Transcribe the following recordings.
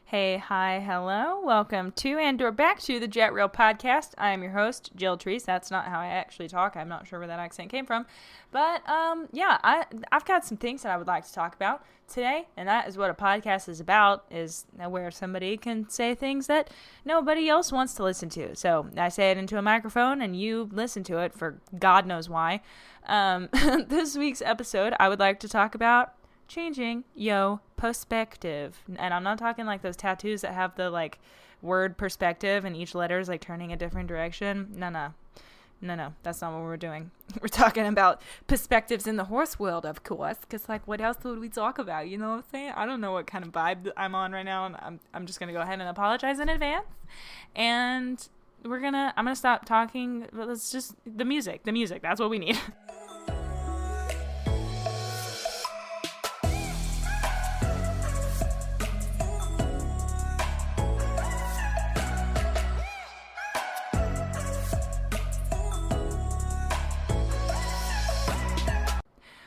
Hey, hi, hello. Welcome to or back to the Jet Real Podcast. I am your host, Jill Treese. That's not how I actually talk. I'm not sure where that accent came from. But, I've got some things that I would like to talk about today, and that is what a podcast is about, is where somebody can say things that nobody else wants to listen to. So I say it into a microphone, and you listen to it for God knows why. This week's episode, I would like to talk about changing yo perspective. And I'm not talking like those tattoos that have the like word perspective and each letter is like turning a different direction. No, that's not what we're doing. We're talking about perspectives in the horse world, of course, because like what else would we talk about? You know what I'm saying? I don't know what kind of vibe I'm on right now, and I'm just gonna go ahead and apologize in advance, and I'm gonna stop talking. Let's just the music, that's what we need.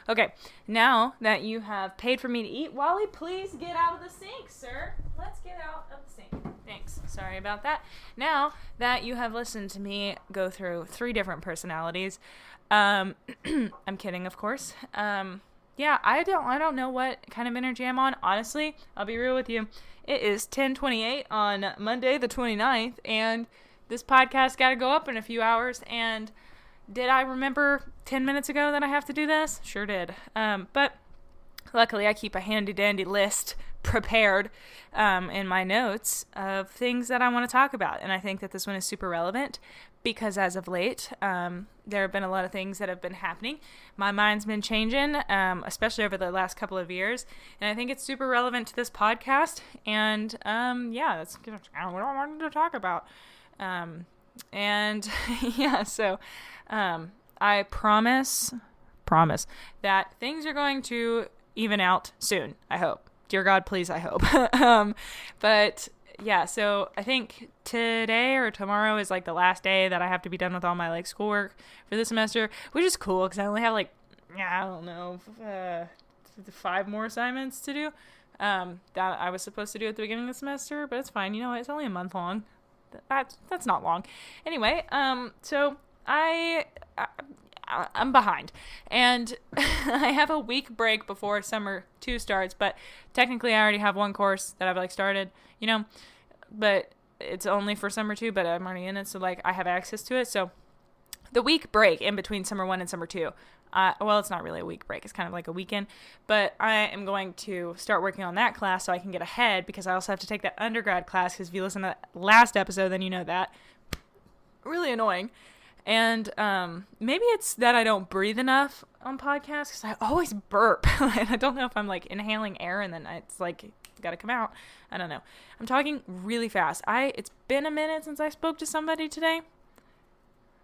Okay, now that you have paid for me to eat, Wally, please get out of the sink, sir. Let's get out of the sink. Thanks. Sorry about that. Now that you have listened to me go through 3 different personalities, I'm kidding, of course. I don't know what kind of energy I'm on. Honestly, I'll be real with you. It is 10:28 on Monday the 29th, and this podcast got to go up in a few hours, and did I remember 10 minutes ago that I have to do this? Sure did. But luckily I keep a handy-dandy list prepared in my notes of things that I want to talk about. And I think that this one is super relevant because as of late, there have been a lot of things that have been happening. My mind's been changing, especially over the last couple of years. And I think it's super relevant to this podcast. And that's what I wanted to talk about. I promise that things are going to even out soon, I hope. Dear God, please, I hope. So I think today or tomorrow is like the last day that I have to be done with all my like schoolwork for the semester, which is cool because I only have 5 more assignments to do that I was supposed to do at the beginning of the semester, but it's fine. You know, it's only a month long. That's not long. Anyway, so I'm behind, and I have a week break before summer 2 starts, but technically I already have one course that I've started, but it's only for summer 2, but I'm already in it, so I have access to it. So the week break in between summer 1 and summer 2, it's not really a week break, it's kind of like a weekend, but I am going to start working on that class so I can get ahead, because I also have to take that undergrad class, because if you listen to that last episode, then you know that. Really annoying. And maybe it's that I don't breathe enough on podcasts, because I always burp. I don't know if I'm inhaling air and then it's got to come out. I don't know. I'm talking really fast. It's been a minute since I spoke to somebody today.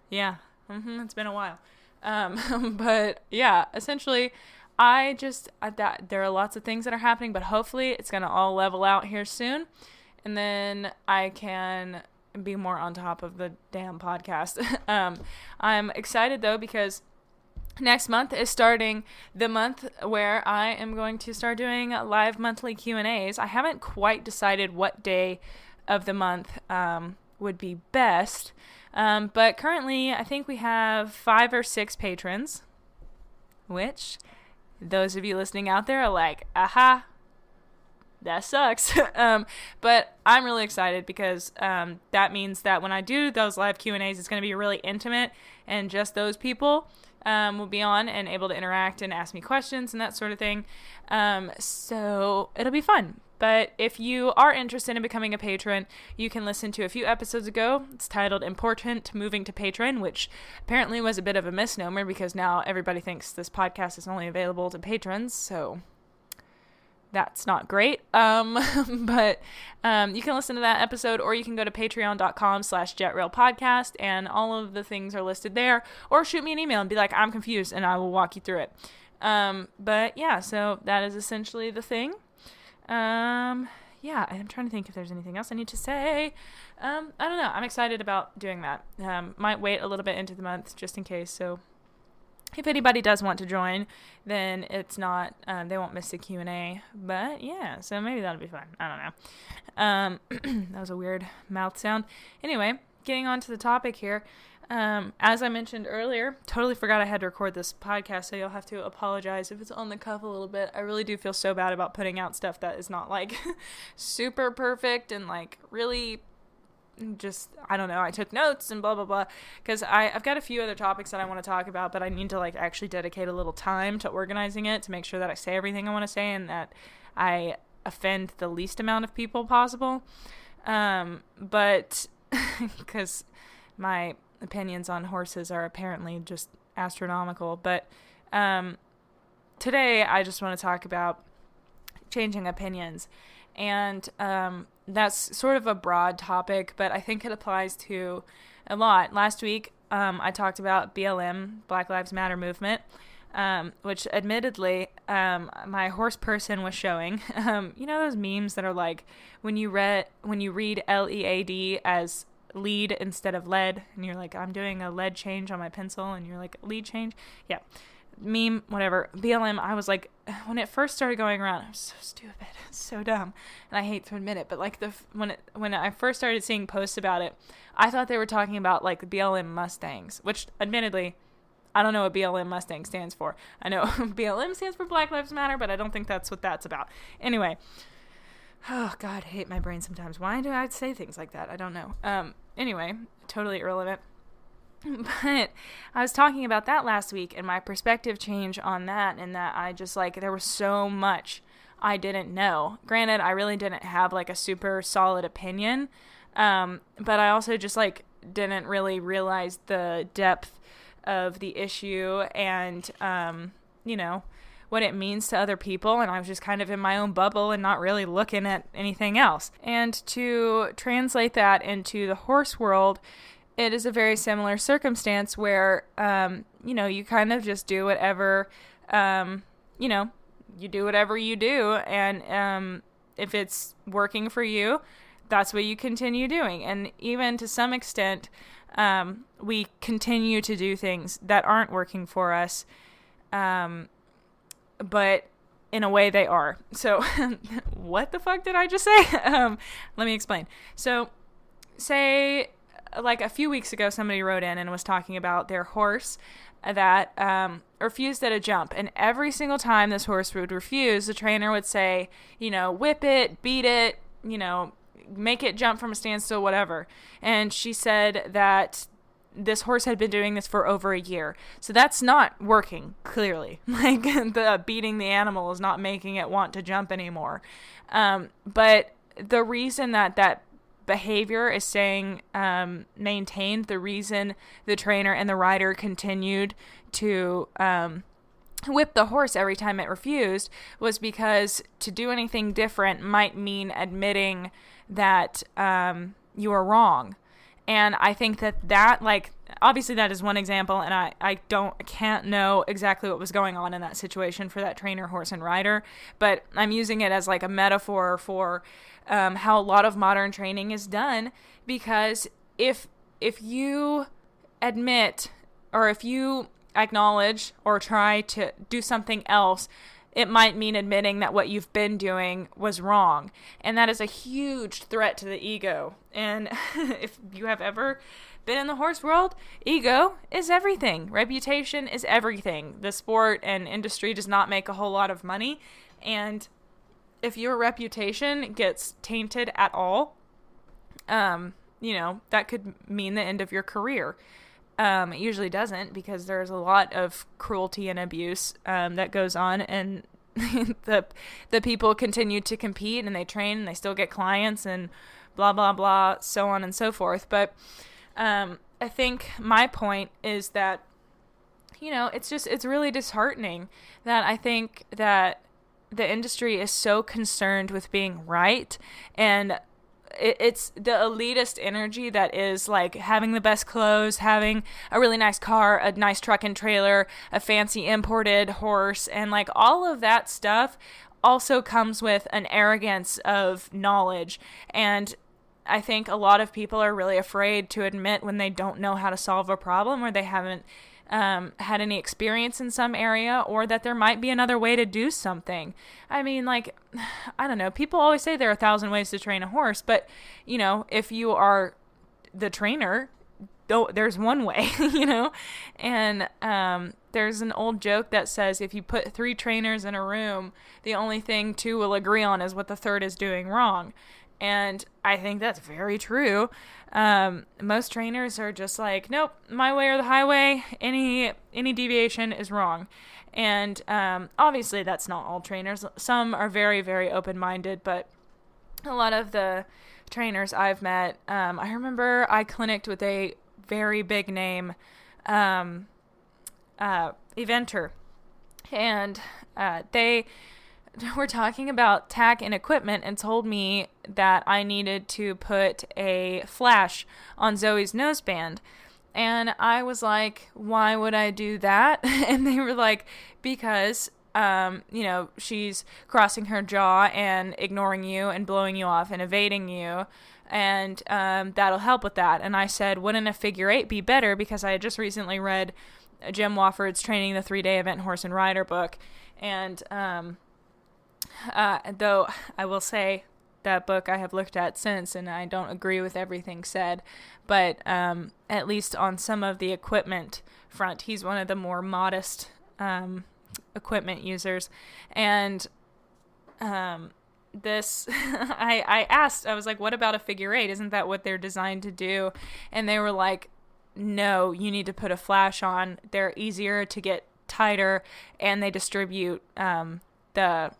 Yeah, it's been a while. But yeah, essentially, there are lots of things that are happening, but hopefully it's going to all level out here soon. And then I can be more on top of the damn podcast. I'm excited though, because next month is starting the month where I am going to start doing live monthly Q&As. I haven't quite decided what day of the month would be best, but currently I think we have 5 or 6 patrons, which those of you listening out there are like, aha, that sucks. But I'm really excited because that means that when I do those live Q&As, it's going to be really intimate, and just those people will be on and able to interact and ask me questions and that sort of thing. So it'll be fun. But if you are interested in becoming a patron, you can listen to a few episodes ago. It's titled Important Moving to Patron, which apparently was a bit of a misnomer because now everybody thinks this podcast is only available to patrons. So that's not great. But you can listen to that episode, or you can go to patreon.com/JetRailPodcast, and all of the things are listed there, or shoot me an email and be like, I'm confused, and I will walk you through it. But yeah, so that is essentially the thing. I'm trying to think if there's anything else I need to say. I don't know. I'm excited about doing that. Might wait a little bit into the month just in case. So if anybody does want to join, then it's not, they won't miss the Q&A, but yeah, so maybe that'll be fun. I don't know. That was a weird mouth sound. Anyway, getting on to the topic here. As I mentioned earlier, totally forgot I had to record this podcast, so you'll have to apologize if it's on the cuff a little bit. I really do feel so bad about putting out stuff that is not like super perfect and like really just, I don't know, I took notes and blah, blah, blah, because I've got a few other topics that I want to talk about, but I need to like actually dedicate a little time to organizing it to make sure that I say everything I want to say and that I offend the least amount of people possible. But because my opinions on horses are apparently just astronomical, but today I just want to talk about changing opinions, and that's sort of a broad topic, but I think it applies to a lot. Last week I talked about BLM, Black Lives Matter movement, which admittedly my horse person was showing. You know those memes that are like when you read LEAD as lead instead of lead, and you're like, I'm doing a lead change on my pencil, and you're like, lead change? Yeah. Meme, whatever. BLM, I was like, when it first started going around, I was so stupid, so dumb, and I hate to admit it, but like when I first started seeing posts about it, I thought they were talking about like the BLM Mustangs, which admittedly, I don't know what BLM Mustang stands for. I know BLM stands for Black Lives Matter, but I don't think that's what that's about. Anyway, oh God, I hate my brain sometimes. Why do I say things like that? I don't know. Anyway, totally irrelevant. But I was talking about that last week, and my perspective changed on that, and that I just like, there was so much I didn't know. Granted, I really didn't have like a super solid opinion, but I also just like didn't really realize the depth of the issue and, you know, what it means to other people, and I was just kind of in my own bubble and not really looking at anything else. And to translate that into the horse world, it is a very similar circumstance where, you know, you kind of just do whatever, you know, you do whatever you do, and if it's working for you, that's what you continue doing. And even to some extent, we continue to do things that aren't working for us, but in a way they are. So what the fuck did I just say? Let me explain. So say like a few weeks ago, somebody wrote in and was talking about their horse that refused at a jump. And every single time this horse would refuse, the trainer would say, you know, whip it, beat it, you know, make it jump from a standstill, whatever. And she said that this horse had been doing this for over a year. So that's not working, clearly. Like, the beating the animal is not making it want to jump anymore. But the reason that behavior is staying maintained, the reason the trainer and the rider continued to whip the horse every time it refused was because to do anything different might mean admitting that you are wrong. And I think that like, obviously that is one example, and I can't know exactly what was going on in that situation for that trainer, horse, and rider, but I'm using it as like a metaphor for how a lot of modern training is done, because if you admit, or if you acknowledge or try to do something else, it might mean admitting that what you've been doing was wrong. And that is a huge threat to the ego. And if you have ever been in the horse world, ego is everything. Reputation is everything. The sport and industry does not make a whole lot of money. And if your reputation gets tainted at all, you know, that could mean the end of your career. It usually doesn't, because there's a lot of cruelty and abuse that goes on, and the people continue to compete, and they train, and they still get clients, and blah, blah, blah, so on and so forth. But I think my point is that, you know, it's really disheartening that I think that the industry is so concerned with being right, and it's the elitist energy that is like having the best clothes, having a really nice car, a nice truck and trailer, a fancy imported horse, and like all of that stuff also comes with an arrogance of knowledge. And I think a lot of people are really afraid to admit when they don't know how to solve a problem, or they haven't had any experience in some area, or that there might be another way to do something. I mean, like, I don't know. People always say there are 1,000 ways to train a horse, but, you know, if you are the trainer, there's one way, you know? And there's an old joke that says if you put 3 trainers in a room, the only thing 2 will agree on is what the third is doing wrong. And I think that's very true. Most trainers are just like, nope, my way or the highway, any deviation is wrong. And obviously that's not all trainers. Some are very, very open-minded, but a lot of the trainers I've met, I remember I clinicked with a very big name eventer, and they were talking about tack and equipment and told me that I needed to put a flash on Zoe's noseband. And I was like, why would I do that? And they were like, because you know, she's crossing her jaw and ignoring you and blowing you off and evading you, and that'll help with that. And I said, wouldn't a figure 8 be better? Because I had just recently read Jim Wofford's Training the 3-Day Event Horse and Rider book, and though I will say that book I have looked at since, and I don't agree with everything said, but at least on some of the equipment front, he's one of the more modest equipment users. And this, I asked, I was like, what about a figure 8? Isn't that what they're designed to do? And they were like, no, you need to put a flash on. They're easier to get tighter, and they distribute the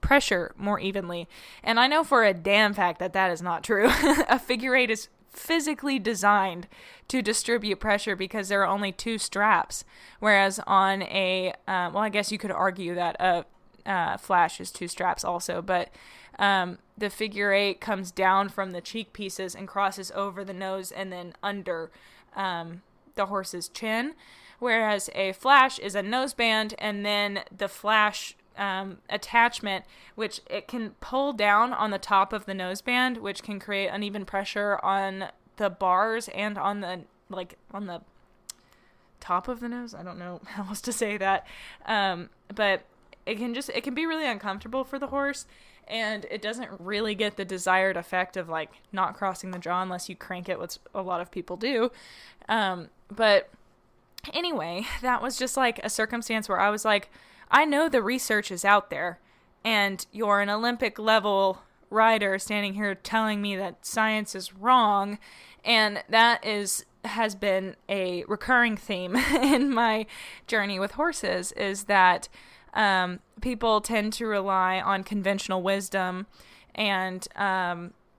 pressure more evenly. And I know for a damn fact that that is not true. A figure 8 is physically designed to distribute pressure because there are only 2 straps, whereas on a well, I guess you could argue that a flash is 2 straps also, but the figure 8 comes down from the cheek pieces and crosses over the nose and then under the horse's chin, whereas a flash is a noseband and then the flash attachment, which it can pull down on the top of the noseband, which can create uneven pressure on the bars and on the top of the nose. I don't know how else to say that, but it can be really uncomfortable for the horse, and it doesn't really get the desired effect of like not crossing the jaw unless you crank it, which a lot of people do. But anyway, that was just like a circumstance where I was like, I know the research is out there, and you're an Olympic level rider standing here telling me that science is wrong. And that has been a recurring theme in my journey with horses, is that people tend to rely on conventional wisdom and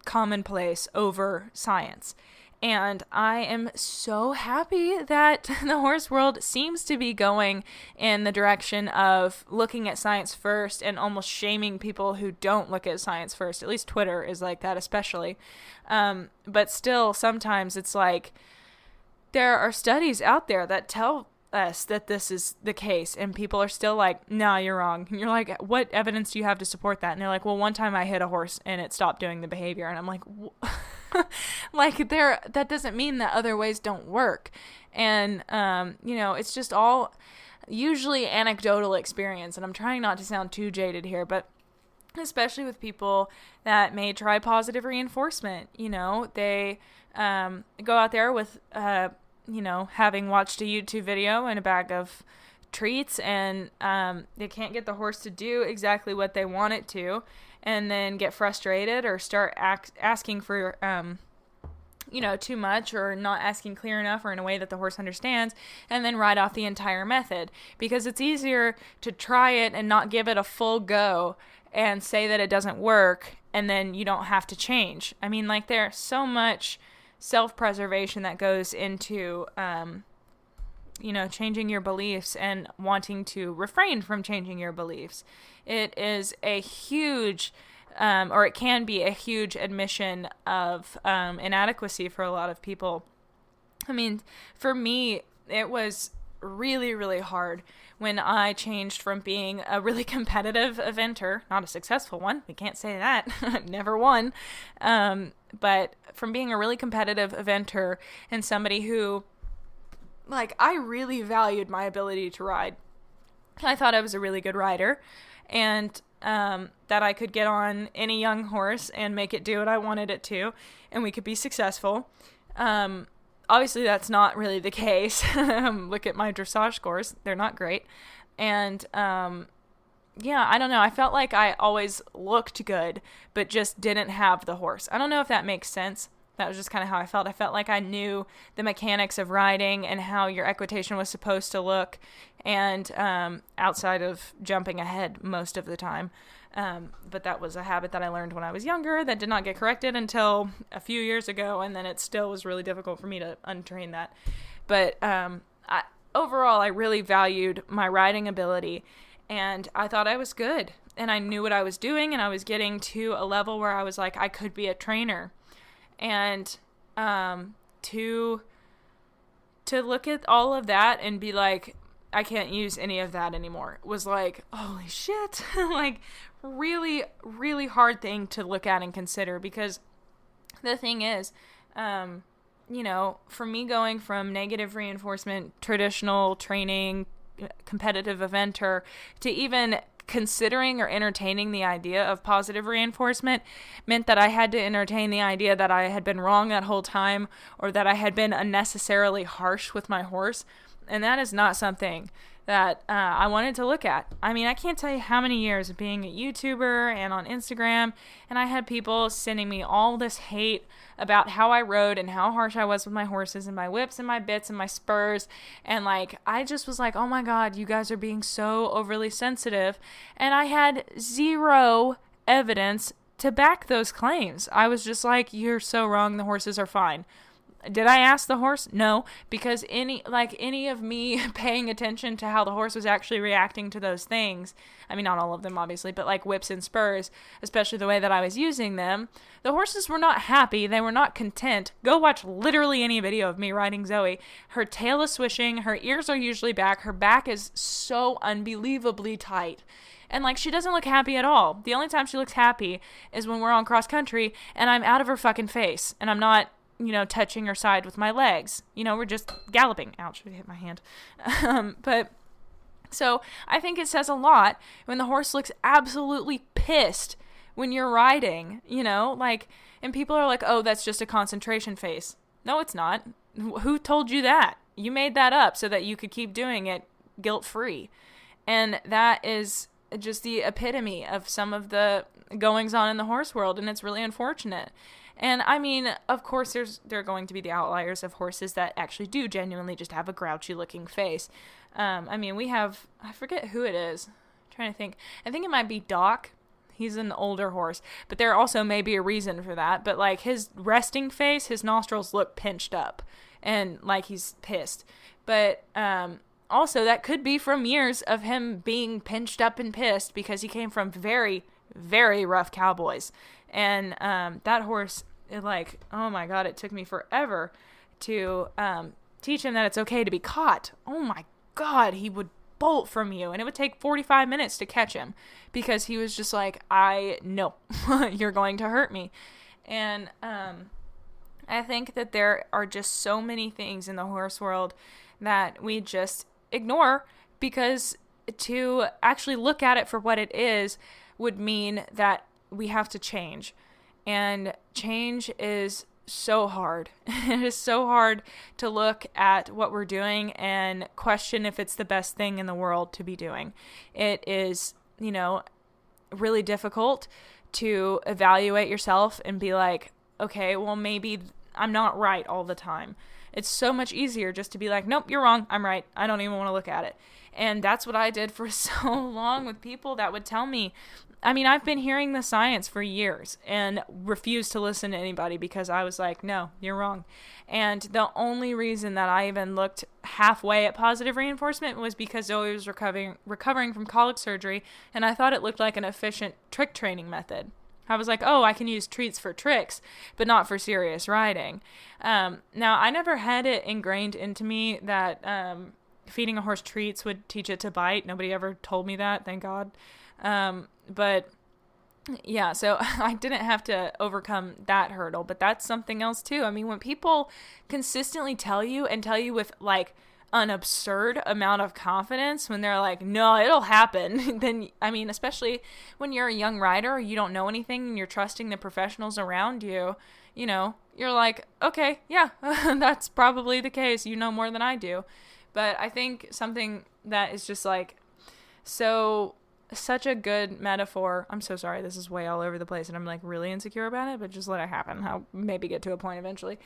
commonplace over science. And I am so happy that the horse world seems to be going in the direction of looking at science first and almost shaming people who don't look at science first. At least Twitter is like that especially. But still, sometimes it's like there are studies out there that tell us that this is the case, and people are still like, no, you're wrong. And you're like, what evidence do you have to support that? And they're like, well, one time I hit a horse and it stopped doing the behavior. And I'm like, like, that doesn't mean that other ways don't work. And it's just all usually anecdotal experience, and I'm trying not to sound too jaded here, but especially with people that may try positive reinforcement, they go out there with having watched a YouTube video and a bag of treats, and they can't get the horse to do exactly what they want it to, and then get frustrated or start asking for, too much, or not asking clear enough or in a way that the horse understands, and then write off the entire method. Because it's easier to try it and not give it a full go and say that it doesn't work, and then you don't have to change. I mean, like, there's so much self-preservation that goes into, changing your beliefs and wanting to refrain from changing your beliefs. It is a huge, or it can be a huge admission of inadequacy for a lot of people. I mean, for me, it was really, really hard when I changed from being a really competitive eventer, not a successful one, we can't say that, never won, but from being a really competitive eventer and somebody who like, I really valued my ability to ride. I thought I was a really good rider, and that I could get on any young horse and make it do what I wanted it to, and we could be successful. Obviously, that's not really the case. Look at my dressage scores. They're not great. And, yeah, I don't know. I felt like I always looked good, but just didn't have the horse. I don't know if that makes sense. That was just kind of how I felt. I felt like I knew the mechanics of riding and how your equitation was supposed to look, and outside of jumping ahead most of the time. But that was a habit that I learned when I was younger that did not get corrected until a few years ago, and then it still was really difficult for me to untrain that. But overall, I really valued my riding ability, and I thought I was good, and I knew what I was doing, and I was getting to a level where I was like, I could be a trainer. And to look at all of that and be like, I can't use any of that anymore, was like, holy shit. Like, really, really hard thing to look at and consider, because the thing is, you know, for me going from negative reinforcement, traditional training, competitive eventer, to even considering or entertaining the idea of positive reinforcement meant that I had to entertain the idea that I had been wrong that whole time, or that I had been unnecessarily harsh with my horse. And that is not something that I wanted to look at. I mean, I can't tell you how many years of being a YouTuber and on Instagram, and I had people sending me all this hate about how I rode and how harsh I was with my horses and my whips and my bits and my spurs. And like, I just was like, oh my God, you guys are being so overly sensitive. And I had zero evidence to back those claims. I was just like, you're so wrong. The horses are fine. Did I ask the horse? No, because any of me paying attention to how the horse was actually reacting to those things, I mean, not all of them, obviously, but like whips and spurs, especially the way that I was using them, the horses were not happy. They were not content. Go watch literally any video of me riding Zoe. Her tail is swishing. Her ears are usually back. Her back is so unbelievably tight. And like, she doesn't look happy at all. The only time she looks happy is when we're on cross country and I'm out of her fucking face and I'm not, you know, touching her side with my legs. You know, we're just galloping. Ouch, I hit my hand. But so I think it says a lot when the horse looks absolutely pissed when you're riding, you know, like, and people are like, oh, that's just a concentration face. No, it's not. Who told you that? You made that up so that you could keep doing it guilt-free. And that is just the epitome of some of the goings on in the horse world, and it's really unfortunate. And I mean, of course, there are going to be the outliers of horses that actually do genuinely just have a grouchy looking face. I mean, we have, I forget who it is. I'm trying to think. I think it might be Doc. He's an older horse, but there also may be a reason for that. But like, his resting face, his nostrils look pinched up and like he's pissed. But also that could be from years of him being pinched up and pissed because he came from very, very rough cowboys. And that horse, like, oh my God, it took me forever to teach him that it's okay to be caught. Oh my God, he would bolt from you, and it would take 45 minutes to catch him because he was just like, I know you're going to hurt me. And I think that there are just so many things in the horse world that we just ignore, because to actually look at it for what it is would mean that we have to change. And change is so hard. It is so hard to look at what we're doing and question if it's the best thing in the world to be doing. It is, you know, really difficult to evaluate yourself and be like, okay, well, maybe I'm not right all the time. It's so much easier just to be like, nope, you're wrong. I'm right. I don't even want to look at it. And that's what I did for so long with people that would tell me. I mean, I've been hearing the science for years and refused to listen to anybody because I was like, no, you're wrong. And the only reason that I even looked halfway at positive reinforcement was because Zoe was recovering from colic surgery, and I thought it looked like an efficient trick training method. I was like, oh, I can use treats for tricks, but not for serious riding. Now, I never had it ingrained into me that feeding a horse treats would teach it to bite. Nobody ever told me that, thank God. But yeah, so I didn't have to overcome that hurdle, but that's something else too. I mean, when people consistently tell you with like an absurd amount of confidence when they're like, no, it'll happen. Then, I mean, especially when you're a young rider, you don't know anything and you're trusting the professionals around you, you know, you're like, okay, yeah, that's probably the case. You know more than I do. But I think something that is just like such a good metaphor. I'm so sorry. This is way all over the place and I'm like really insecure about it, but just let it happen. I'll maybe get to a point eventually.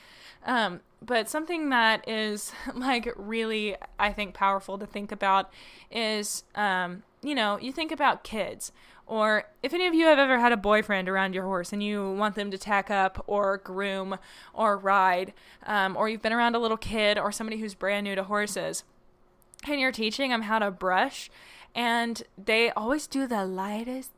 But something that is like really, I think, powerful to think about is, you know, you think about kids, or if any of you have ever had a boyfriend around your horse and you want them to tack up or groom or ride, or you've been around a little kid or somebody who's brand new to horses and you're teaching them how to brush, and they always do the lightest,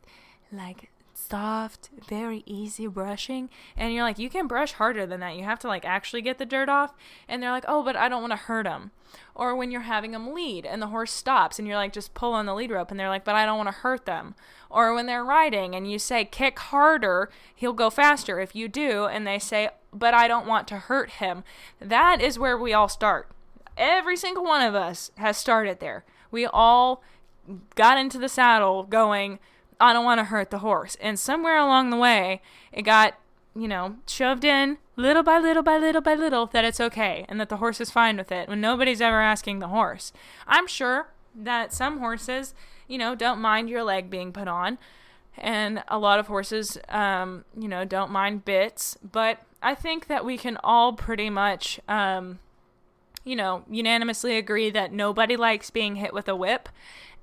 like soft, very easy brushing. And you're like, you can brush harder than that. You have to like actually get the dirt off. And they're like, oh, but I don't want to hurt them. Or when you're having them lead and the horse stops and you're like, just pull on the lead rope. And they're like, but I don't want to hurt them. Or when they're riding and you say, kick harder, he'll go faster if you do. And they say, but I don't want to hurt him. That is where we all start. Every single one of us has started there. We all got into the saddle going, I don't want to hurt the horse. And somewhere along the way, it got, you know, shoved in little by little by little by little that it's okay and that the horse is fine with it when nobody's ever asking the horse. I'm sure that some horses, you know, don't mind your leg being put on. And a lot of horses, you know, don't mind bits. But I think that we can all pretty much, you know, unanimously agree that nobody likes being hit with a whip.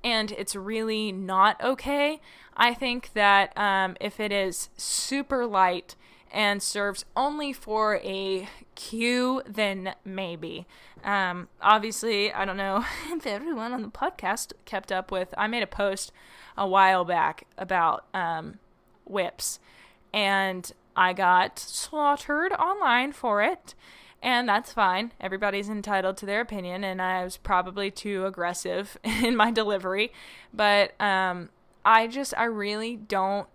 And it's really not okay. I think that if it is super light and serves only for a cue, then maybe. Obviously, I don't know if everyone on the podcast kept up with, I made a post a while back about whips. And I got slaughtered online for it. And that's fine. Everybody's entitled to their opinion, and I was probably too aggressive in my delivery. But I really don't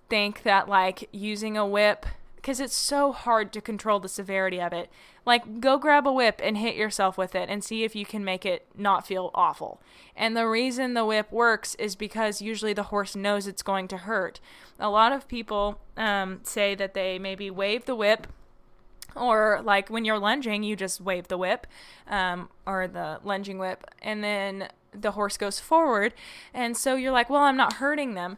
think that, like, using a whip, because it's so hard to control the severity of it. Like, go grab a whip and hit yourself with it and see if you can make it not feel awful. And the reason the whip works is because usually the horse knows it's going to hurt. A lot of people say that they maybe wave the whip, or like when you're lunging, you just wave the whip, or the lunging whip, and then the horse goes forward. And so you're like, well, I'm not hurting them.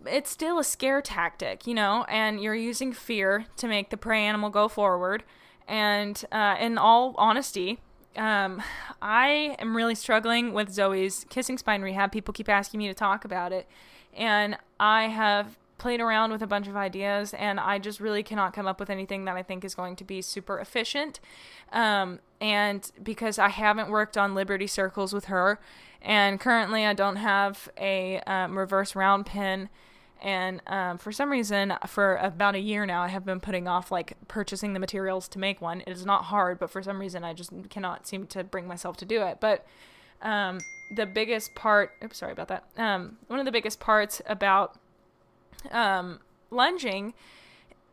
It's still a scare tactic, you know, and you're using fear to make the prey animal go forward. And in all honesty, I am really struggling with Zoe's kissing spine rehab. People keep asking me to talk about it. And I have played around with a bunch of ideas, and I just really cannot come up with anything that I think is going to be super efficient. And because I haven't worked on Liberty circles with her, and currently I don't have a reverse round pin, and for some reason, for about a year now, I have been putting off like purchasing the materials to make one. It is not hard, but for some reason, I just cannot seem to bring myself to do it. But the biggest part, sorry about that. One of the biggest parts about lunging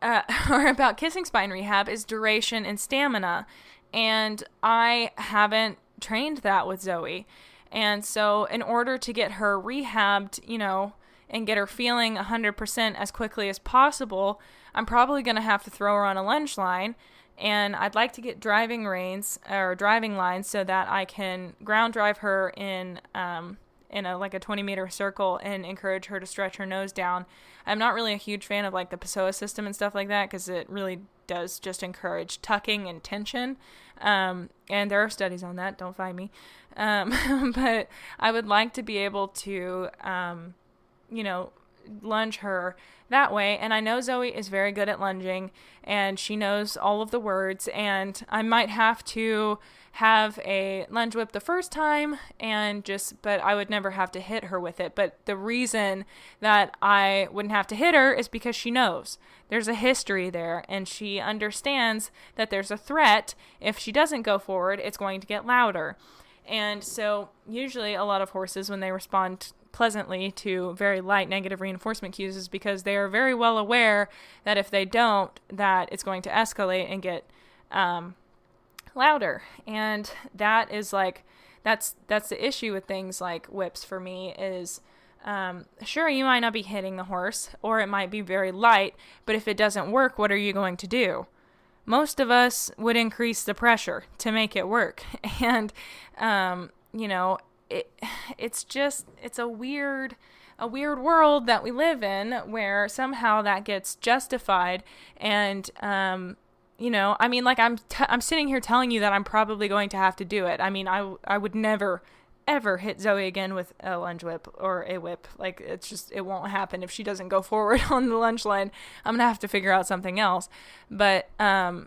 or about kissing spine rehab is duration and stamina, and I haven't trained that with Zoe. And so in order to get her rehabbed, you know, and get her feeling 100% as quickly as possible, I'm probably going to have to throw her on a lunge line. And I'd like to get driving reins or driving lines so that I can ground drive her in a like a 20-meter circle and encourage her to stretch her nose down. I'm not really a huge fan of like the Pessoa system and stuff like that, because it really does just encourage tucking and tension. And there are studies on that. Don't find me. But I would like to be able to, you know, lunge her that way. And I know Zoe is very good at lunging, and she knows all of the words, and I might have to have a lunge whip the first time but I would never have to hit her with it. But the reason that I wouldn't have to hit her is because she knows there's a history there, and she understands that there's a threat. If she doesn't go forward, it's going to get louder. And so usually a lot of horses, when they respond pleasantly to very light negative reinforcement cues, is because they are very well aware that if they don't, that it's going to escalate and get louder. And that is like, that's the issue with things like whips for me is, sure, you might not be hitting the horse, or it might be very light, but if it doesn't work, what are you going to do? Most of us would increase the pressure to make it work. And, it's a weird world that we live in where somehow that gets justified. And, I'm sitting here telling you that I'm probably going to have to do it. I mean, I would never ever hit Zoe again with a lunge whip or a whip. Like, it won't happen. If she doesn't go forward on the lunge line, I'm gonna have to figure out something else. But I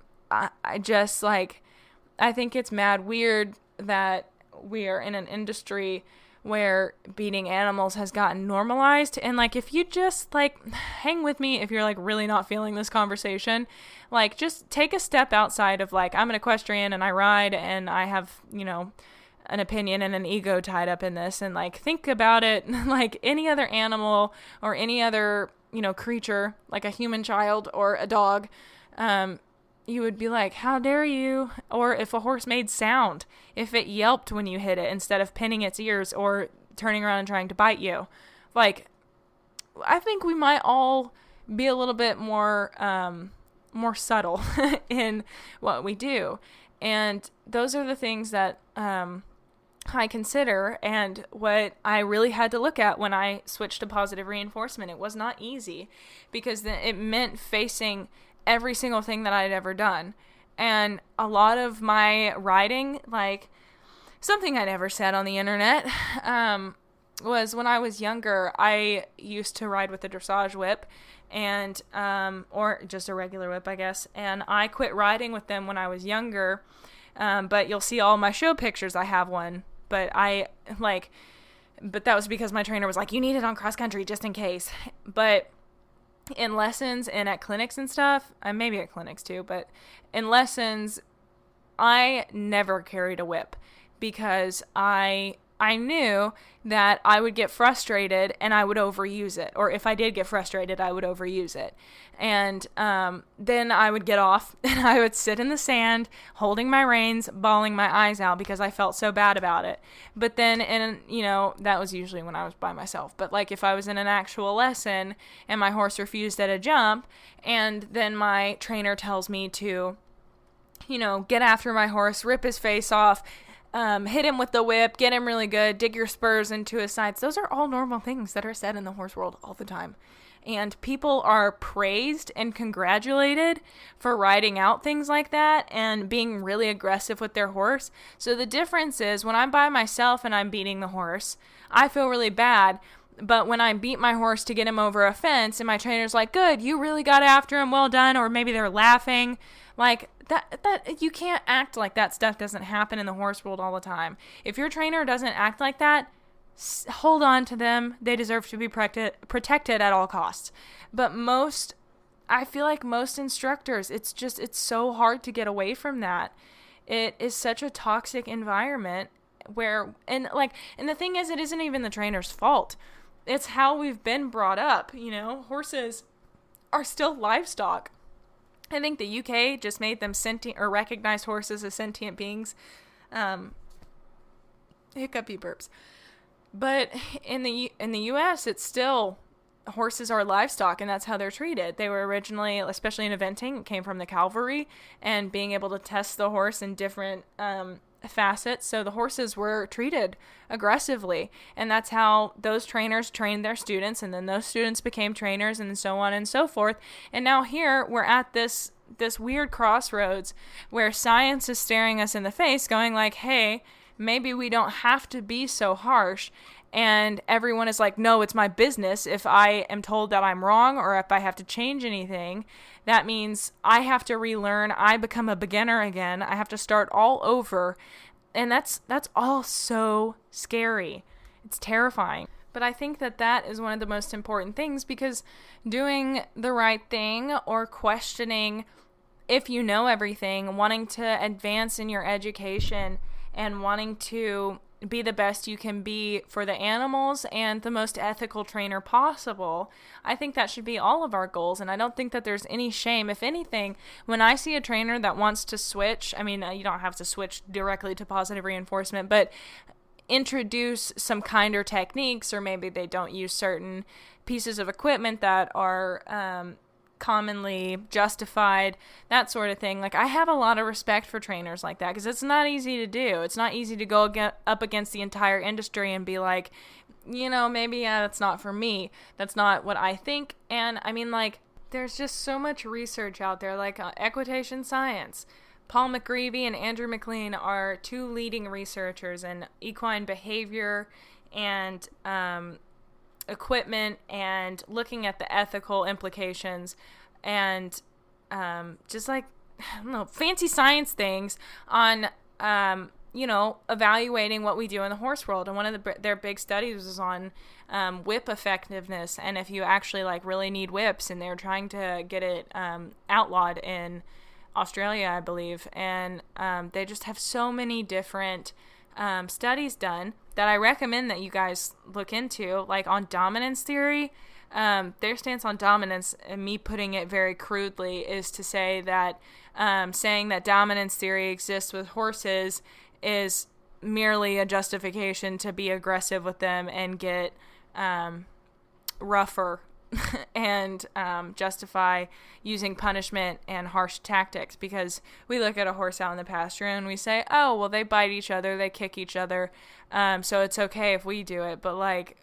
think it's mad weird that we are in an industry where beating animals has gotten normalized. And like, if you just like hang with me, if you're like really not feeling this conversation, like just take a step outside of like, I'm an equestrian and I ride and I have, an opinion and an ego tied up in this, and like think about it like any other animal or any other, creature, like a human child or a dog. You would be like, how dare you? Or if a horse made sound, if it yelped when you hit it instead of pinning its ears or turning around and trying to bite you. Like, I think we might all be a little bit more subtle in what we do. And those are the things that I consider, and what I really had to look at when I switched to positive reinforcement. It was not easy because it meant facing every single thing that I'd ever done. And a lot of my riding, like something I never said on the internet, was when I was younger, I used to ride with a dressage whip and, or just a regular whip, I guess. And I quit riding with them when I was younger. But you'll see all my show pictures. I have one, but but that was because my trainer was like, you need it on cross country just in case. But in lessons and at clinics and stuff, maybe at clinics too, but in lessons, I never carried a whip because I knew that I would get frustrated and I would overuse it. Or if I did get frustrated, I would overuse it. And then I would get off and I would sit in the sand, holding my reins, bawling my eyes out because I felt so bad about it. But then, that was usually when I was by myself. But like if I was in an actual lesson and my horse refused at a jump, and then my trainer tells me to, get after my horse, rip his face off, hit him with the whip, get him really good, dig your spurs into his sides. Those are all normal things that are said in the horse world all the time. And people are praised and congratulated for riding out things like that and being really aggressive with their horse. So the difference is when I'm by myself and I'm beating the horse, I feel really bad. But when I beat my horse to get him over a fence and my trainer's like, good, you really got after him, well done, or maybe they're laughing, like that you can't act like that stuff doesn't happen in the horse world all the time. If your trainer doesn't act like that, hold on to them. They deserve to be protected at all costs. But I feel like most instructors, it's so hard to get away from that. It is such a toxic environment and the thing is, it isn't even the trainer's fault. It's how we've been brought up. Horses are still livestock. I think the UK just made them sentient, or recognized horses as sentient beings. Hiccupy burps. But in the US, it's still, horses are livestock, and that's how they're treated. They were originally, especially in eventing, it came from the cavalry, and being able to test the horse in different facets. So the horses were treated aggressively, and that's how those trainers trained their students, and then those students became trainers, and so on and so forth. And now here we're at this weird crossroads where science is staring us in the face, going like, hey, maybe we don't have to be so harsh. And everyone is like, no, it's my business. If I am told that I'm wrong, or if I have to change anything, that means I have to relearn. I become a beginner again. I have to start all over. And that's all so scary. It's terrifying. But I think that is one of the most important things, because doing the right thing, or questioning if you know everything, wanting to advance in your education, and wanting to be the best you can be for the animals and the most ethical trainer possible. I think that should be all of our goals, and I don't think that there's any shame. If anything, when I see a trainer that wants to switch, I mean, you don't have to switch directly to positive reinforcement, but introduce some kinder techniques, or maybe they don't use certain pieces of equipment that are commonly justified, that sort of thing. Like, I have a lot of respect for trainers like that, because it's not easy to do. It's not easy to go up against the entire industry and be like, maybe that's not for me. That's not what I think. And I mean, like, there's just so much research out there, like equitation science. Paul McGreevy and Andrew McLean are two leading researchers in equine behavior and equipment, and looking at the ethical implications, and just like, I don't know, fancy science things on evaluating what we do in the horse world. And one of their big studies was on whip effectiveness, and if you actually like really need whips, and they're trying to get it outlawed in Australia, I believe, and they just have so many different studies done that I recommend that you guys look into, like on dominance theory. Their stance on dominance, and me putting it very crudely, is to say that saying that dominance theory exists with horses is merely a justification to be aggressive with them and get rougher and justify using punishment and harsh tactics, because we look at a horse out in the pasture and we say, oh, well, they bite each other, they kick each other, so it's okay if we do it. But like,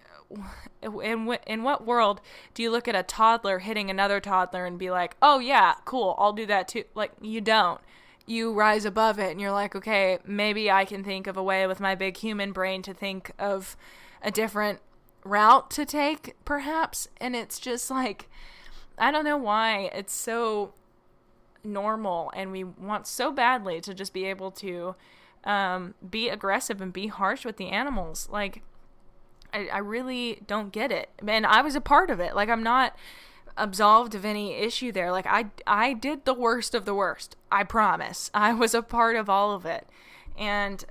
in what world do you look at a toddler hitting another toddler and be like, oh yeah, cool, I'll do that too? Like, you don't. You rise above it and you're like, okay, maybe I can think of a way with my big human brain to think of a different route to take, perhaps. And it's just like, I don't know why it's so normal, and we want so badly to just be able to be aggressive and be harsh with the animals. Like, I really don't get it. And I was a part of it. Like, I'm not absolved of any issue there. Like, I did the worst of the worst. I promise. I was a part of all of it. And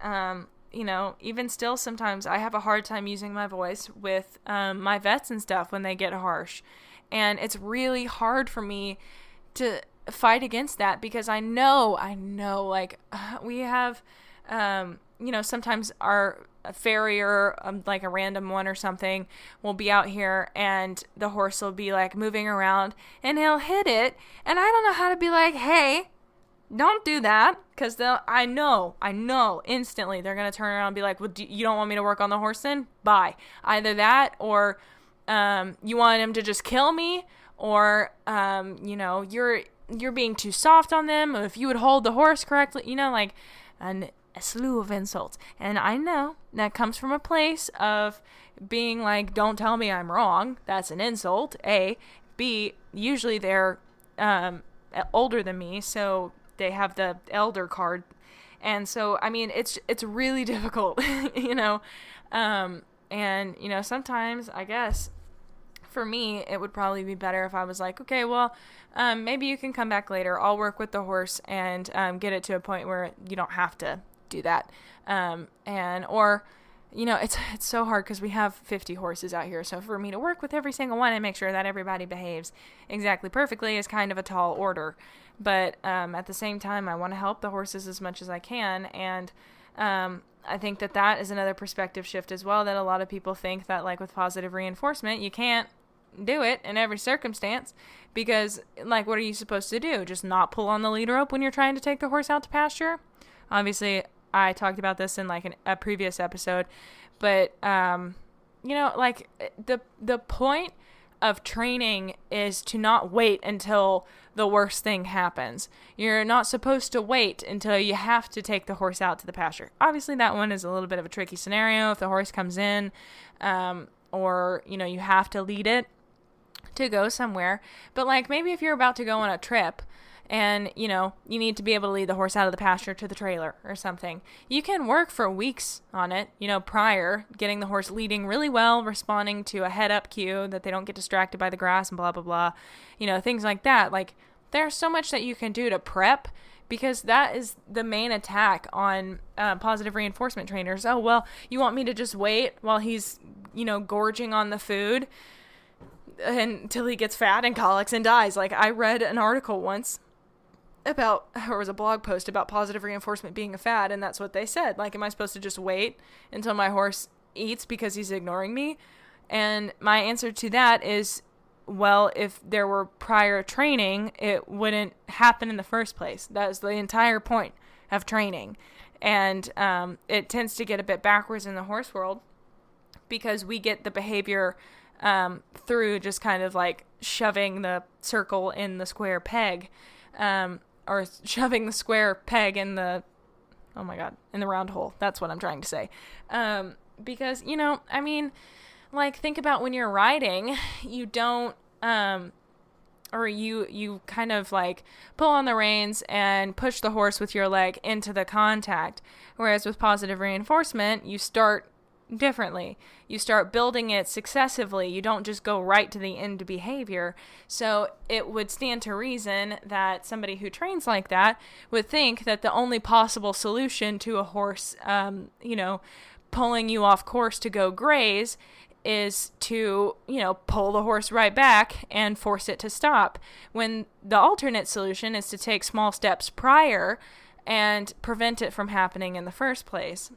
even still, sometimes I have a hard time using my voice with my vets and stuff when they get harsh. And it's really hard for me to fight against that, because I know, like, we have, sometimes our farrier, like a random one or something, will be out here and the horse will be like moving around and he'll hit it. And I don't know how to be like, hey, don't do that, because I know instantly they're going to turn around and be like, well, you don't want me to work on the horse then? Bye. Either that, or you want him to just kill me, or, you're being too soft on them. If you would hold the horse correctly, like a slew of insults. And I know that comes from a place of being like, don't tell me I'm wrong. That's an insult, A. B, usually they're older than me, so they have the elder card. And so, I mean, it's really difficult, and, sometimes, I guess, for me, it would probably be better if I was like, okay, well, maybe you can come back later. I'll work with the horse and get it to a point where you don't have to do that. It's so hard because we have 50 horses out here. So for me to work with every single one and make sure that everybody behaves exactly perfectly is kind of a tall order. But at the same time, I want to help the horses as much as I can. And I think that is another perspective shift as well, that a lot of people think that, like, with positive reinforcement, you can't do it in every circumstance, because, like, what are you supposed to do? Just not pull on the lead rope when you're trying to take the horse out to pasture? Obviously, I talked about this in like a previous episode, but the point of training is to not wait until the worst thing happens. You're not supposed to wait until you have to take the horse out to the pasture. Obviously, that one is a little bit of a tricky scenario if the horse comes in, or you have to lead it to go somewhere. But like, maybe if you're about to go on a trip and, you need to be able to lead the horse out of the pasture to the trailer or something, you can work for weeks on it, prior, getting the horse leading really well, responding to a head-up cue that they don't get distracted by the grass and blah, blah, blah, things like that. Like, there's so much that you can do to prep because that is the main attack on positive reinforcement trainers. Oh, well, you want me to just wait while he's, gorging on the food until he gets fat and colics and dies. Like, I read an article once or it was a blog post about positive reinforcement being a fad, and that's what they said. Like, am I supposed to just wait until my horse eats because he's ignoring me? And my answer to that is, well, if there were prior training, it wouldn't happen in the first place. That is the entire point of training. And it tends to get a bit backwards in the horse world because we get the behavior through just kind of like shoving the circle in the square peg, or shoving the square peg in the, in the round hole. That's what I'm trying to say. Because, think about when you're riding, you don't, or you kind of like pull on the reins and push the horse with your leg into the contact. Whereas with positive reinforcement, you start differently. You start building it successively. You don't just go right to the end behavior. So it would stand to reason that somebody who trains like that would think that the only possible solution to a horse, pulling you off course to go graze is to, pull the horse right back and force it to stop. When the alternate solution is to take small steps prior and prevent it from happening in the first place.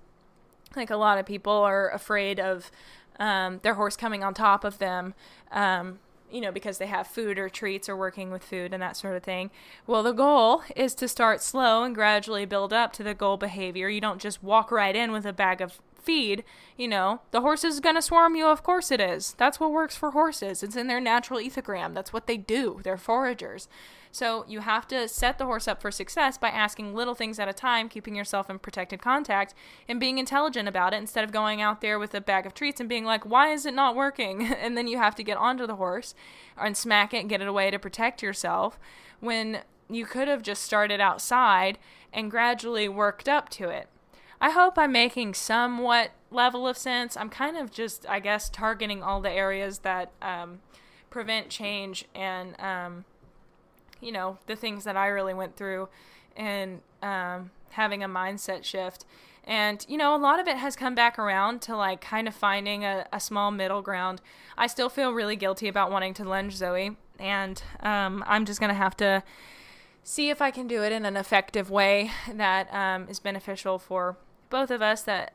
Like, a lot of people are afraid of their horse coming on top of them, because they have food or treats or working with food and that sort of thing. Well, the goal is to start slow and gradually build up to the goal behavior. You don't just walk right in with a bag of feed. The horse is going to swarm you. Of course it is. That's what works for horses. It's in their natural ethogram. That's what they do. They're foragers. So you have to set the horse up for success by asking little things at a time, keeping yourself in protected contact, and being intelligent about it instead of going out there with a bag of treats and being like, why is it not working? And then you have to get onto the horse and smack it and get it away to protect yourself, when you could have just started outside and gradually worked up to it. I hope I'm making somewhat level of sense. I'm kind of just, I guess, targeting all the areas that prevent change and the things that I really went through and having a mindset shift. And, a lot of it has come back around to like kind of finding a small middle ground. I still feel really guilty about wanting to lunge Zoe, and I'm just going to have to see if I can do it in an effective way that is beneficial for both of us, that,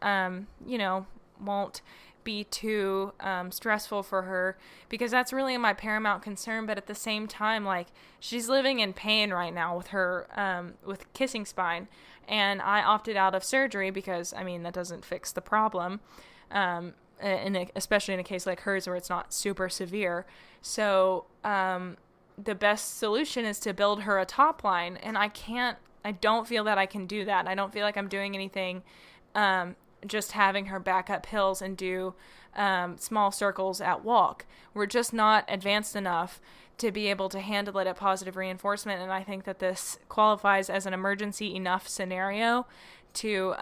won't be too stressful for her, because that's really my paramount concern. But at the same time, like, she's living in pain right now with her with kissing spine, and I opted out of surgery because that doesn't fix the problem, especially in a case like hers where it's not super severe. So the best solution is to build her a top line, and I don't feel that I can do that. I don't feel like I'm doing anything just having her back up hills and do small circles at walk. We're just not advanced enough to be able to handle it at positive reinforcement, and I think that this qualifies as an emergency enough scenario to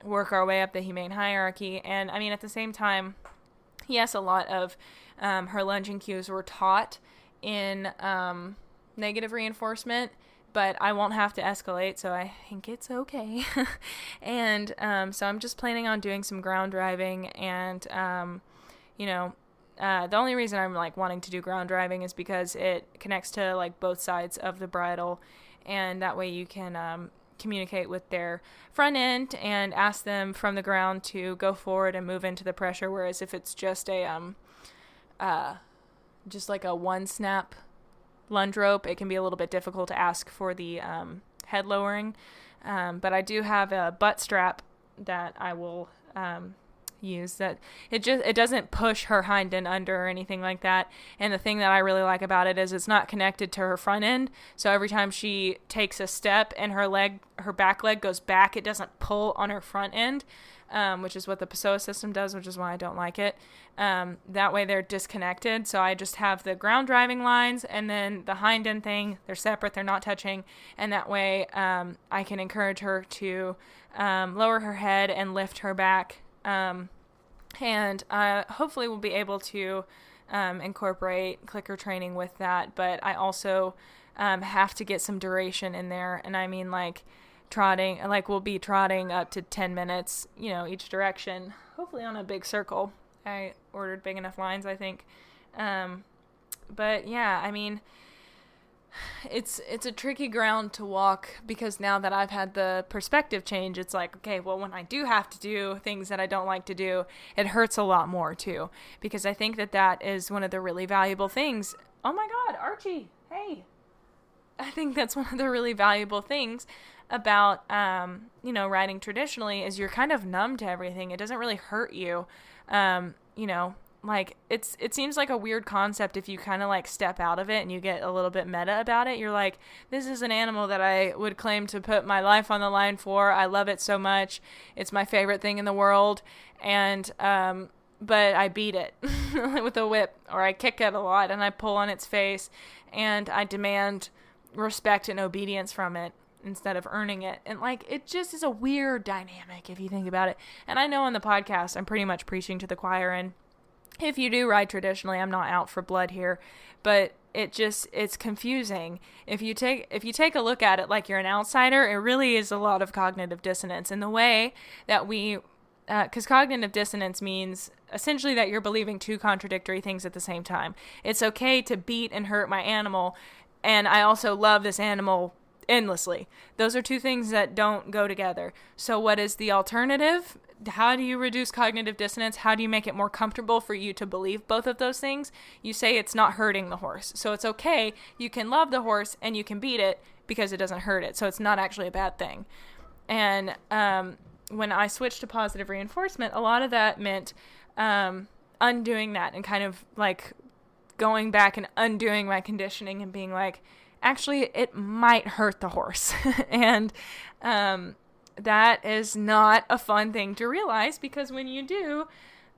work our way up the humane hierarchy. And at the same time, yes, a lot of her lunging cues were taught in negative reinforcement, but I won't have to escalate, so I think it's okay. And so I'm just planning on doing some ground driving, and the only reason I'm like wanting to do ground driving is because it connects to like both sides of the bridle, and that way you can communicate with their front end and ask them from the ground to go forward and move into the pressure. Whereas if it's just just like a one snap lunge rope, it can be a little bit difficult to ask for the head lowering. But I do have a butt strap that I will use, that it doesn't push her hind end under or anything like that. And the thing that I really like about it is it's not connected to her front end. So every time she takes a step and her back leg goes back, it doesn't pull on her front end, which is what the Pessoa system does, which is why I don't like it. That way they're disconnected. So I just have the ground driving lines, and then the hind end thing, they're separate, they're not touching. And that way I can encourage her to lower her head and lift her back. And hopefully we'll be able to incorporate clicker training with that. But I also have to get some duration in there. And I mean, like, trotting, like, we'll be trotting up to 10 minutes, each direction, hopefully on a big circle. I ordered big enough lines, I think. But yeah, I mean, it's a tricky ground to walk, because now that I've had the perspective change, it's like, okay, well, when I do have to do things that I don't like to do, it hurts a lot more too, because I think that is one of the really valuable things. Oh my God, Archie, hey. I think that's one of the really valuable things about, riding traditionally, is you're kind of numb to everything. It doesn't really hurt you. Like, it seems like a weird concept if you kind of like step out of it and you get a little bit meta about it. You're like, this is an animal that I would claim to put my life on the line for. I love it so much. It's my favorite thing in the world. And, but I beat it with a whip, or I kick it a lot and I pull on its face, and I demand respect and obedience from it instead of earning it. And like, it just is a weird dynamic if you think about it. And I know on the podcast, I'm pretty much preaching to the choir, and if you do ride traditionally, I'm not out for blood here, but it's confusing. If you take a look at it like you're an outsider, it really is a lot of cognitive dissonance in the way that because cognitive dissonance means essentially that you're believing two contradictory things at the same time. It's okay to beat and hurt my animal, and I also love this animal endlessly. Those are two things that don't go together. So what is the alternative? How do you reduce cognitive dissonance? How do you make it more comfortable for you to believe both of those things? You say it's not hurting the horse. So it's okay. You can love the horse and you can beat it because it doesn't hurt it. So it's not actually a bad thing. And when I switched to positive reinforcement, a lot of that meant undoing that and kind of like going back and undoing my conditioning and being like, actually, it might hurt the horse. And that is not a fun thing to realize, because when you do,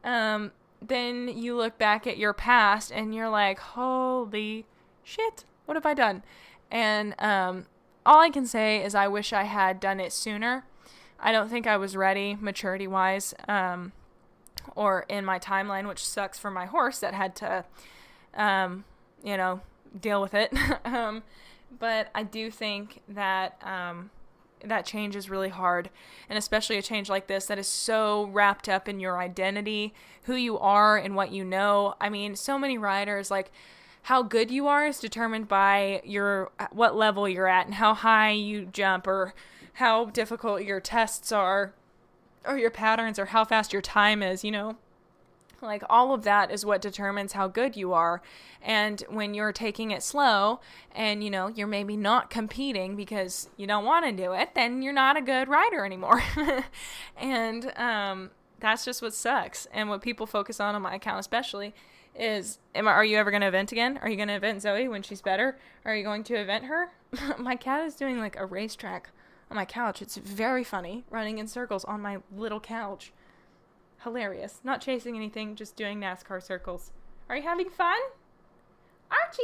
then you look back at your past and you're like, holy shit, what have I done? And all I can say is I wish I had done it sooner. I don't think I was ready maturity-wise, or in my timeline, which sucks for my horse that had to, deal with it. But I do think that that change is really hard, and especially a change like this that is so wrapped up in your identity, who you are and what you know. I mean, so many riders, like, how good you are is determined by what level you're at and how high you jump, or how difficult your tests are, or your patterns, or how fast your time is, Like, all of that is what determines how good you are. And when you're taking it slow and, you're maybe not competing because you don't want to do it, then you're not a good rider anymore. And that's just what sucks. And what people focus on my account especially is, are you ever going to event again? Are you going to event Zoe when she's better? Are you going to event her? My cat is doing like a racetrack on my couch. It's very funny, running in circles on my little couch. Hilarious. Not chasing anything, just doing NASCAR circles. Are you having fun? Archie!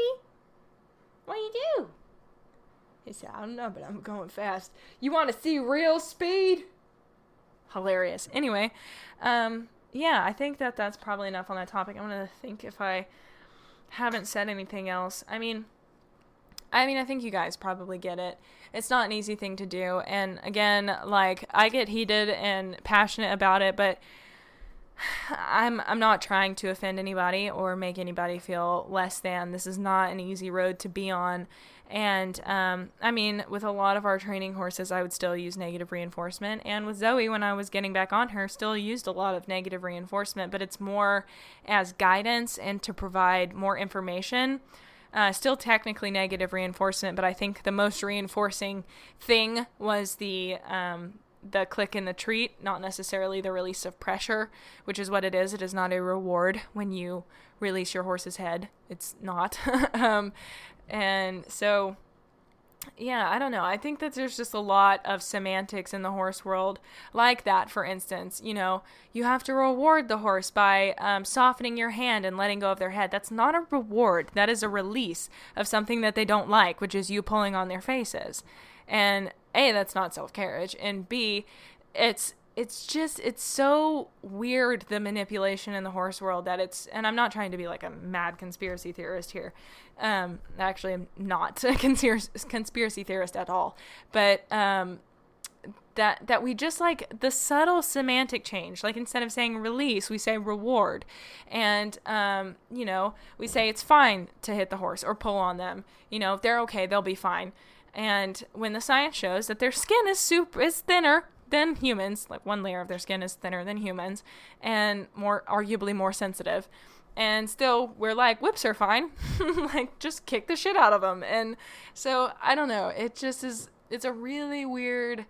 What do you do? He said, I don't know, but I'm going fast. You want to see real speed? Hilarious. Anyway, yeah, I think that's probably enough on that topic. I'm going to think if I haven't said anything else. I mean, I think you guys probably get it. It's not an easy thing to do. And again, like, I get heated and passionate about it, but I'm not trying to offend anybody or make anybody feel less than. This is not an easy road to be on. And, with a lot of our training horses, I would still use negative reinforcement. And with Zoe, when I was getting back on her, still used a lot of negative reinforcement, but it's more as guidance and to provide more information. Still technically negative reinforcement, but I think the most reinforcing thing was the click in the treat, not necessarily the release of pressure, which is what it is. It is not a reward when you release your horse's head. It's not. And so, yeah, I don't know. I think that there's just a lot of semantics in the horse world like that. For instance, you have to reward the horse by softening your hand and letting go of their head. That's not a reward. That is a release of something that they don't like, which is you pulling on their faces. And A, that's not self-carriage. And B, it's it's so weird, the manipulation in the horse world, that and I'm not trying to be like a mad conspiracy theorist here. Actually, I'm not a conspiracy theorist at all. But that we just like the subtle semantic change. Like instead of saying release, we say reward. And, we say it's fine to hit the horse or pull on them. If they're okay, they'll be fine. And when the science shows that their skin is thinner than humans, like one layer of their skin is thinner than humans, and arguably more sensitive, and still we're like, whips are fine. Like, just kick the shit out of them. And so I don't know, it's a really weird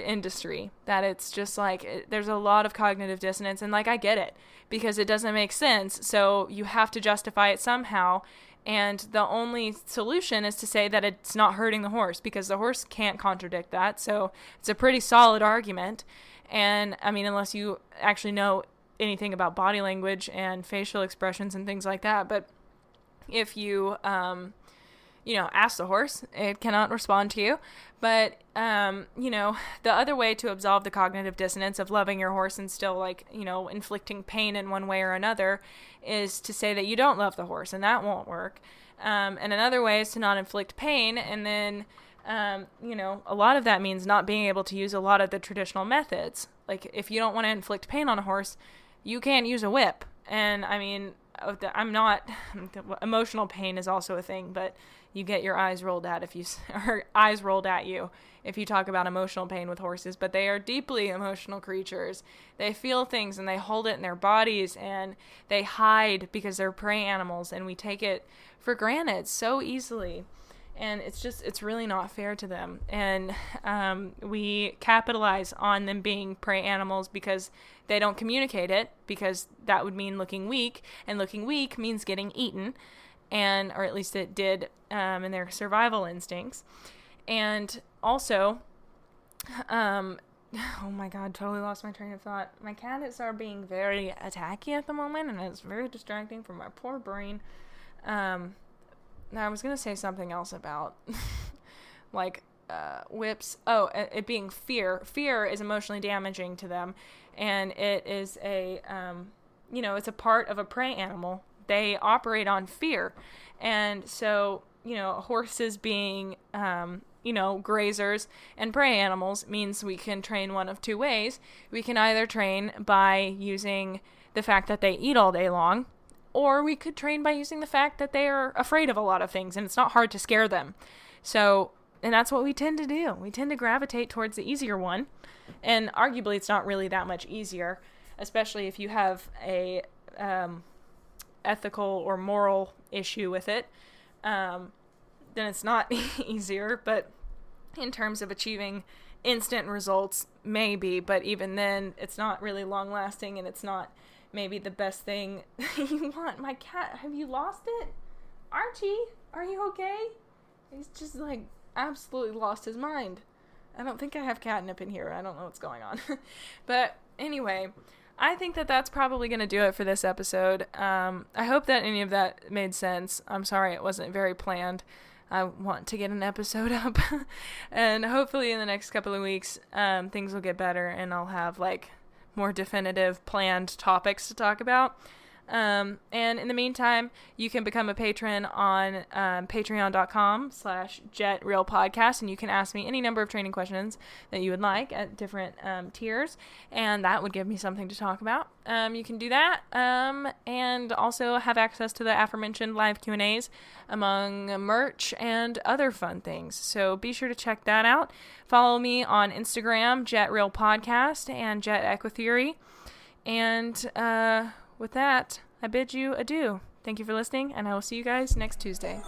industry, that it's just like there's a lot of cognitive dissonance, and like I get it, because it doesn't make sense, so you have to justify it somehow. And the only solution is to say that it's not hurting the horse, because the horse can't contradict that. So it's a pretty solid argument. And I mean, unless you actually know anything about body language and facial expressions and things like that. But if you, ask the horse, it cannot respond to you. But, the other way to absolve the cognitive dissonance of loving your horse and still, like, inflicting pain in one way or another is to say that you don't love the horse, and that won't work. And another way is to not inflict pain, and then, a lot of that means not being able to use a lot of the traditional methods. Like, if you don't want to inflict pain on a horse, you can't use a whip. And, I mean, emotional pain is also a thing, but you get your eyes rolled at you if you talk about emotional pain with horses. But they are deeply emotional creatures. They feel things, and they hold it in their bodies, and they hide because they're prey animals, and we take it for granted so easily. And it's really not fair to them. And we capitalize on them being prey animals because they don't communicate it, because that would mean looking weak, and looking weak means getting eaten, or at least it did in their survival instincts. And also, oh my God, totally lost my train of thought. My cats are being very attacky at the moment, and it's very distracting for my poor brain. Now, I was going to say something else about, like, whips. Oh, it being fear. Fear is emotionally damaging to them, and it is it's a part of a prey animal. They operate on fear. And so, horses being, grazers and prey animals means we can train one of two ways. We can either train by using the fact that they eat all day long, or we could train by using the fact that they are afraid of a lot of things, and it's not hard to scare them. So, and that's what we tend to do. We tend to gravitate towards the easier one, and arguably it's not really that much easier, especially if you have a ethical or moral issue with it. Then it's not easier, but in terms of achieving instant results, maybe, but even then, it's not really long-lasting, and it's not maybe the best thing you want. My cat, have you lost it? Archie, are you okay? He's just, like, absolutely lost his mind. I don't think I have catnip in here. I don't know what's going on. But anyway, I think that that's probably going to do it for this episode. I hope that any of that made sense. I'm sorry it wasn't very planned. I want to get an episode up. And hopefully in the next couple of weeks, things will get better, and I'll have, like, more definitive planned topics to talk about. And in the meantime, you can become a patron on patreon.com/JETRealPodcast, and you can ask me any number of training questions that you would like at different tiers, and that would give me something to talk about. You can do that, and also have access to the aforementioned live Q&As, among merch and other fun things. So be sure to check that out. Follow me on Instagram, JETRealPodcast, and JETEquiTheory. And with that, I bid you adieu. Thank you for listening, and I will see you guys next Tuesday.